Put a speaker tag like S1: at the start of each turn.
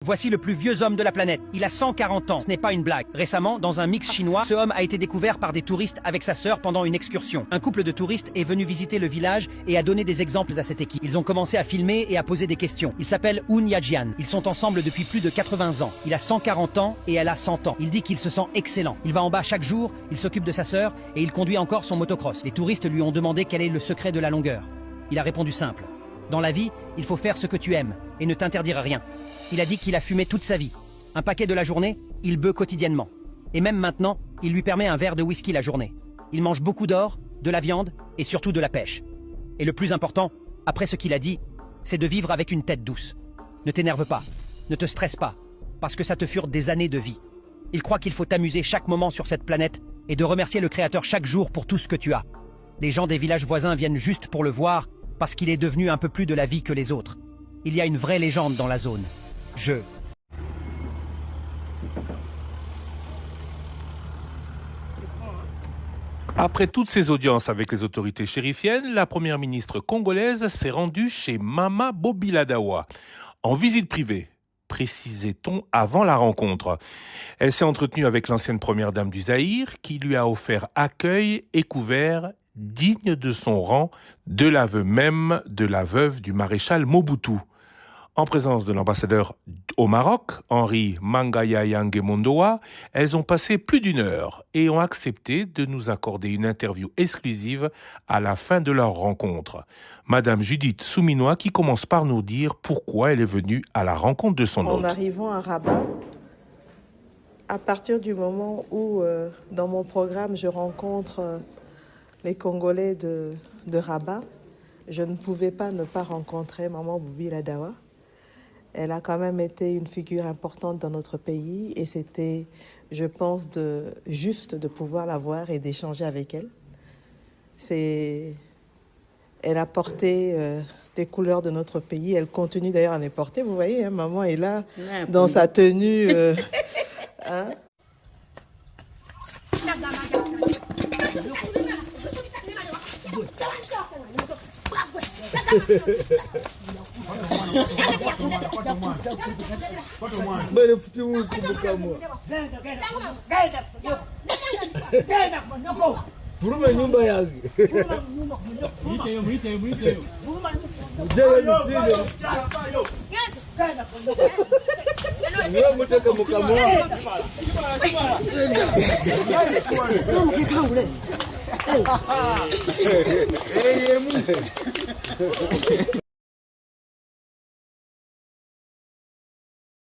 S1: Voici le plus vieux homme de la planète. Il a 140 ans. Ce n'est pas une blague. Récemment, dans un mix chinois, ce homme a été découvert par des touristes avec sa sœur pendant une excursion. Un couple de touristes est venu visiter le village et a donné des exemples à cette équipe. Ils ont commencé à filmer et à poser des questions. Il s'appelle Un Yajian. Ils sont ensemble depuis plus de 80 ans. Il a 140 ans et elle a 100 ans. Il dit qu'il se sent excellent. Il va en bas chaque jour, il s'occupe de sa sœur et il conduit encore son motocross. Les touristes lui ont demandé quel est le secret de la longueur. Il a répondu simple. Dans la vie, il faut faire ce que tu aimes et ne t'interdire rien. Il a dit qu'il a fumé toute sa vie. Un paquet de la journée, il beut quotidiennement. Et même maintenant, il lui permet un verre de whisky la journée. Il mange beaucoup d'or, de la viande et surtout de la pêche. Et le plus important, après ce qu'il a dit, c'est de vivre avec une tête douce. Ne t'énerve pas, ne te stresse pas, parce que ça te fure des années de vie. Il croit qu'il faut t'amuser chaque moment sur cette planète et de remercier le Créateur chaque jour pour tout ce que tu as. Les gens des villages voisins viennent juste pour le voir parce qu'il est devenu un peu plus de la vie que les autres. Il y a une vraie légende dans la zone.
S2: Après toutes ces audiences avec les autorités chérifiennes, la première ministre congolaise s'est rendue chez Mama Bobiladawa, en visite privée, précisait-on avant la rencontre. Elle s'est entretenue avec l'ancienne première dame du Zaïre, qui lui a offert accueil et couvert digne de son rang, de l'aveu même de la veuve du maréchal Mobutu. En présence de l'ambassadeur au Maroc, Henri Mangaya Yangemondoa, elles ont passé plus d'une heure et ont accepté de nous accorder une interview exclusive à la fin de leur rencontre. Madame Judith Souminois qui commence par nous dire pourquoi elle est venue à la rencontre de son hôte.
S3: En arrivant à Rabat, à partir du moment où, dans mon programme, je rencontre les Congolais de Rabat, je ne pouvais pas ne pas rencontrer Maman Bobiladawa. Elle a quand même été une figure importante dans notre pays et c'était, je pense, juste de pouvoir la voir et d'échanger avec elle. Elle a porté les couleurs de notre pays. Elle continue d'ailleurs à les porter. Vous voyez, hein, maman est là dans sa tenue. Hein.
S4: Vuruma nyumba yake.